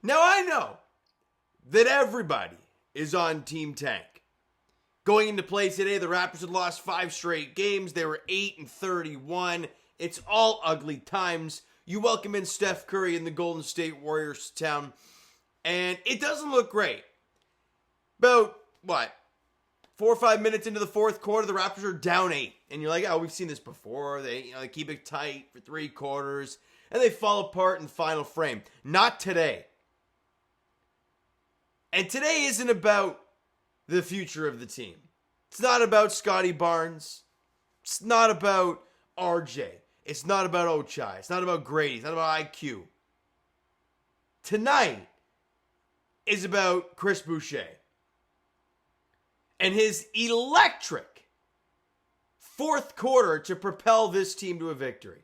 Now I know that everybody is on Team Tank. Going into play today, the Raptors had lost 5 straight games. They were 8-31. It's all ugly times. You welcome in Steph Curry and the Golden State Warriors to town, and it doesn't look great. About, 4 or 5 minutes into the fourth quarter, the Raptors are down 8. And you're like, oh, we've seen this before. They keep it tight for 3 quarters, and they fall apart in the final frame. Not today. And today isn't about the future of the team. It's not about Scotty Barnes. It's not about RJ. It's not about Ochai. It's not about Grady. It's not about IQ. Tonight is about Chris Boucher and his electric fourth quarter to propel this team to a victory.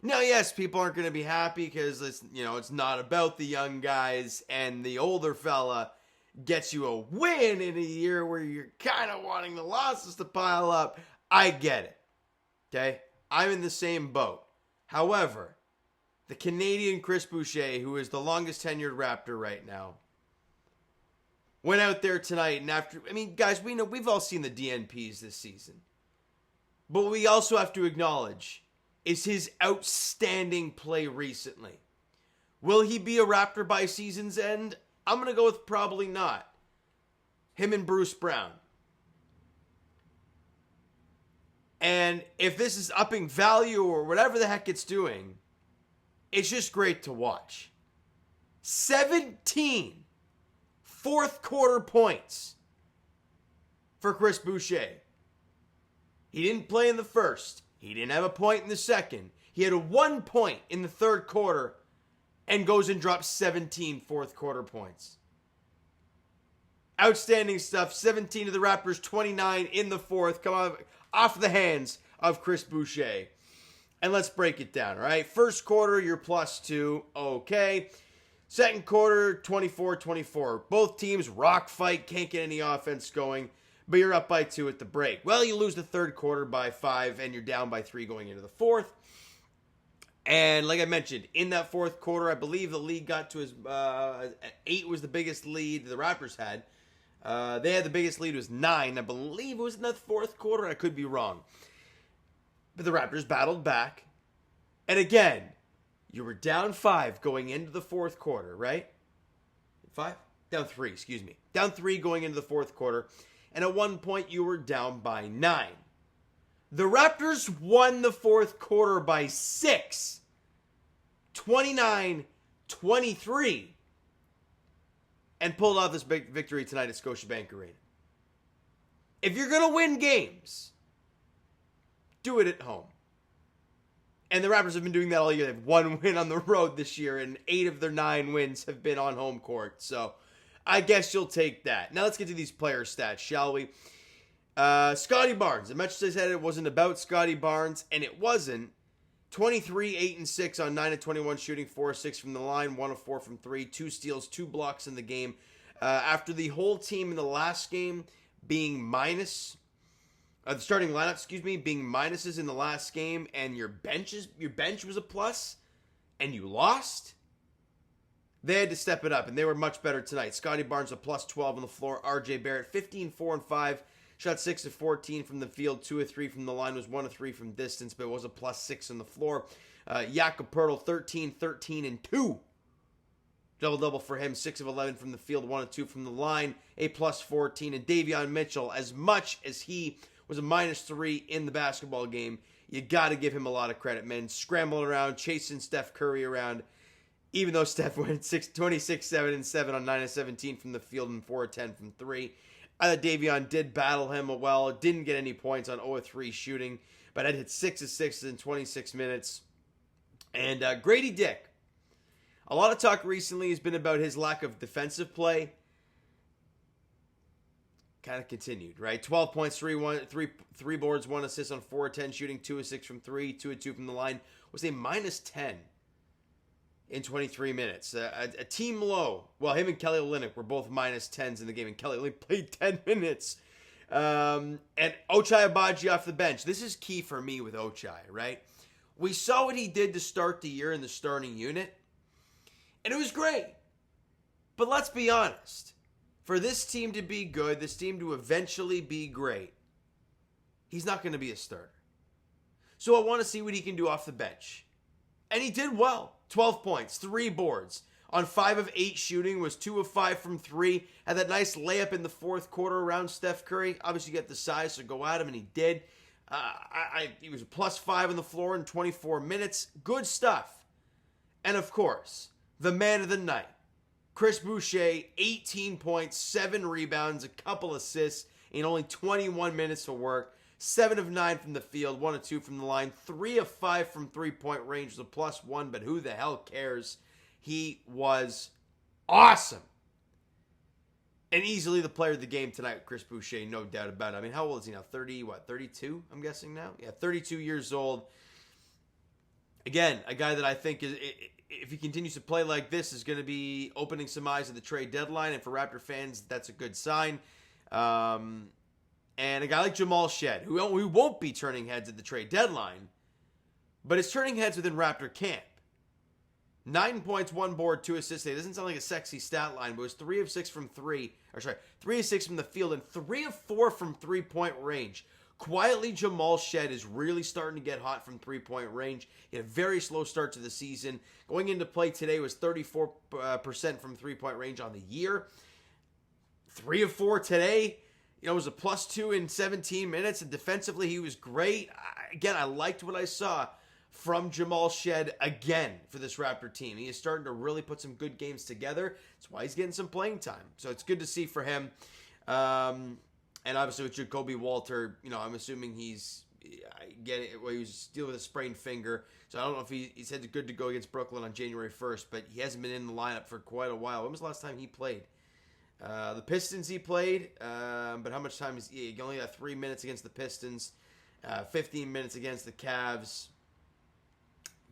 Now, yes, people aren't going to be happy because it's not about the young guys, and the older fella gets you a win in a year where you're kind of wanting the losses to pile up. I get it. Okay? I'm in the same boat. However, the Canadian Chris Boucher, who is the longest tenured Raptor right now, went out there tonight, and guys, we know we've all seen the DNPs this season. But we also have to acknowledge is his outstanding play recently. Will he be a Raptor by season's end? I'm going to go with probably not. Him and Bruce Brown. And if this is upping value or whatever the heck it's doing, it's just great to watch. 17 fourth quarter points for Chris Boucher. He didn't play in the first. He didn't have a point in the second. He had a 1 point in the third quarter and goes and drops 17 fourth quarter points. Outstanding stuff. 17 to the Raptors, 29 in the fourth. Come on, off the hands of Chris Boucher. And let's break it down, all right? First quarter, you're +2. Okay. Second quarter, 24-24. Both teams rock fight, can't get any offense going, but you're up by 2 at the break. Well, you lose the third quarter by 5, and you're down by 3 going into the fourth. And like I mentioned, in that fourth quarter, I believe the lead got to as 8 was the biggest lead the Raptors had. They had the biggest lead was 9. I believe it was in that fourth quarter. I could be wrong. But the Raptors battled back. And again, you were down 5 going into the fourth quarter, right? 5? Down 3, excuse me. Down 3 going into the fourth quarter. And at one point, you were down by 9. The Raptors won the fourth quarter by 6. 29-23. And pulled off this big victory tonight at Scotiabank Arena. If you're going to win games, do it at home. And the Raptors have been doing that all year. They have 1 win on the road this year, and 8 of their 9 wins have been on home court. So I guess you'll take that. Now let's get to these player stats, shall we? Scotty Barnes. As much as I said it wasn't about Scotty Barnes, and it wasn't. 23, 8, and 6 on 9 of 21 shooting, 4 of 6 from the line, 1 of 4 from 3, 2 steals, 2 blocks in the game. After the whole team in the last game being minus, the starting lineup, being minuses in the last game, and your bench was a plus, and you lost, they had to step it up, and they were much better tonight. Scotty Barnes a +12 on the floor. RJ Barrett 15, 4, and 5. Shot 6 of 14 from the field, 2 of 3 from the line, was 1 of 3 from distance, but it was a +6 on the floor. Jakob Poeltl, 13, 13, and 2. Double-double for him, 6 of 11 from the field, 1 of 2 from the line, a +14. And Davion Mitchell, as much as he was a -3 in the basketball game, you got to give him a lot of credit, man. Scrambling around, chasing Steph Curry around, even though Steph went 26, 7, and 7 on 9 of 17 from the field and 4 of 10 from 3. Davion did battle him well. Didn't get any points on 0 of 3 shooting, but I hit 6 of 6 in 26 minutes. And Grady Dick. A lot of talk recently has been about his lack of defensive play. Kind of continued, right? 12 points, 3 boards, 1 assist on 4 of 10 shooting, 2 of 6 from 3, 2 of 2 from the line. Was a -10 in 23 minutes. A team low. Well, him and Kelly Olynyk were both -10s in the game, and Kelly only played 10 minutes. And Ochai Agbaji off the bench. This is key for me with Ochai, right? We saw what he did to start the year in the starting unit, And it was great. But let's be honest. For this team to be good, this team to eventually be great, he's not going to be a starter. So I want to see what he can do off the bench. And he did well. 12 points, 3 boards. On 5 of 8 shooting, was 2 of 5 from 3. Had that nice layup in the fourth quarter around Steph Curry. Obviously, you get the size, so go at him, and he did. He was a +5 on the floor in 24 minutes. Good stuff. And of course, the man of the night, Chris Boucher, 18 points, 7 rebounds, a couple assists in only 21 minutes of work. 7 of 9 from the field, 1 of 2 from the line, 3 of 5 from three-point range, was a +1, but who the hell cares? He was awesome. And easily the player of the game tonight, Chris Boucher, no doubt about it. I mean, how old is he now? 32, I'm guessing now? Yeah, 32 years old. Again, a guy that I think, if he continues to play like this, is going to be opening some eyes at the trade deadline. And for Raptor fans, that's a good sign. And a guy like Jamal Shead, who won't be turning heads at the trade deadline, but is turning heads within Raptor camp. 9 points, 1 board, 2 assists. It doesn't sound like a sexy stat line, but it was 3 of 6 from 3 of 6 from the field, and 3 of 4 from three-point range. Quietly, Jamal Shead is really starting to get hot from three-point range. He had a very slow start to the season. Going into play today was 34% from three-point range on the year. 3 of 4 today. It was a +2 in 17 minutes, and defensively he was great. Again, I liked what I saw from Jamal Shead again for this Raptor team. He is starting to really put some good games together. That's why he's getting some playing time. So it's good to see for him. And obviously with Jacoby Walter, I'm assuming he was dealing with a sprained finger. So I don't know if he said it's good to go against Brooklyn on January 1st, but he hasn't been in the lineup for quite a while. When was the last time he played? The Pistons he played, but how much time he only got 3 minutes against the Pistons, 15 minutes against the Cavs.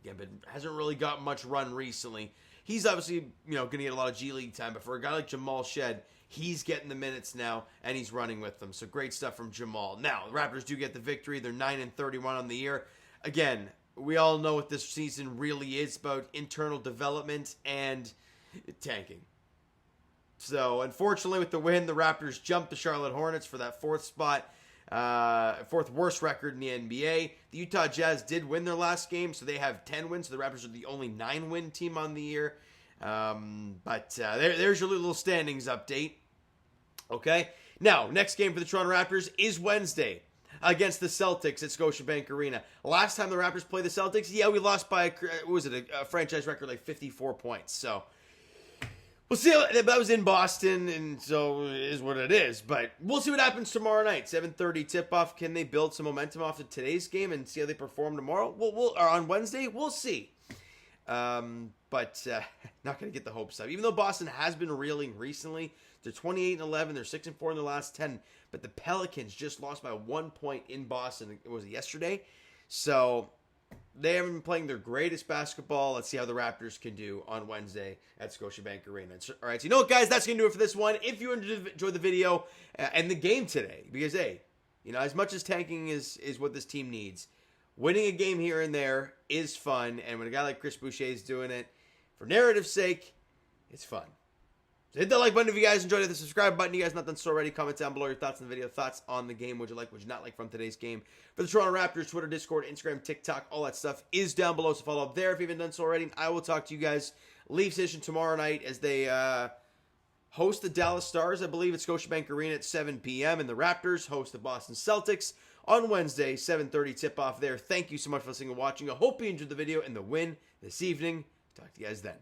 Yeah, but hasn't really got much run recently. He's obviously, going to get a lot of G League time, but for a guy like Jamal Shead, he's getting the minutes now, and he's running with them. So great stuff from Jamal. Now, the Raptors do get the victory. They're 9-31 on the year. Again, we all know what this season really is about: internal development and tanking. So, unfortunately, with the win, the Raptors jumped the Charlotte Hornets for that 4th spot. 4th worst record in the NBA. The Utah Jazz did win their last game, so they have 10 wins. So the Raptors are the only 9-win team on the year. There's your little standings update. Okay? Now, next game for the Toronto Raptors is Wednesday against the Celtics at Scotiabank Arena. Last time the Raptors played the Celtics, we lost by, a franchise record like 54 points. So, we'll see. That was in Boston, and so it is what it is. But we'll see what happens tomorrow night. 7:30 tip-off. Can they build some momentum off of today's game and see how they perform tomorrow? Or on Wednesday? We'll see. But not going to get the hopes up. Even though Boston has been reeling recently, they're 28-11. They're 6-4 in their last 10. But the Pelicans just lost by 1 point in Boston. Was it yesterday? So they haven't been playing their greatest basketball. Let's see how the Raptors can do on Wednesday at Scotiabank Arena. All right, so you know what, guys? That's going to do it for this one. If you enjoyed the video and the game today, because, hey, as much as tanking is what this team needs, winning a game here and there is fun. And when a guy like Chris Boucher is doing it, for narrative's sake, it's fun. So hit that like button if you guys enjoyed it. The subscribe button. You guys not done so already. Comment down below your thoughts on the video. Thoughts on the game. What you like, what you not like from today's game. For the Toronto Raptors, Twitter, Discord, Instagram, TikTok, all that stuff is down below. So follow up there if you haven't done so already. I will talk to you guys Leafs edition tomorrow night as they host the Dallas Stars, I believe, at Scotiabank Arena at 7 p.m. And the Raptors host the Boston Celtics on Wednesday, 7:30 tip-off there. Thank you so much for listening and watching. I hope you enjoyed the video and the win this evening. Talk to you guys then.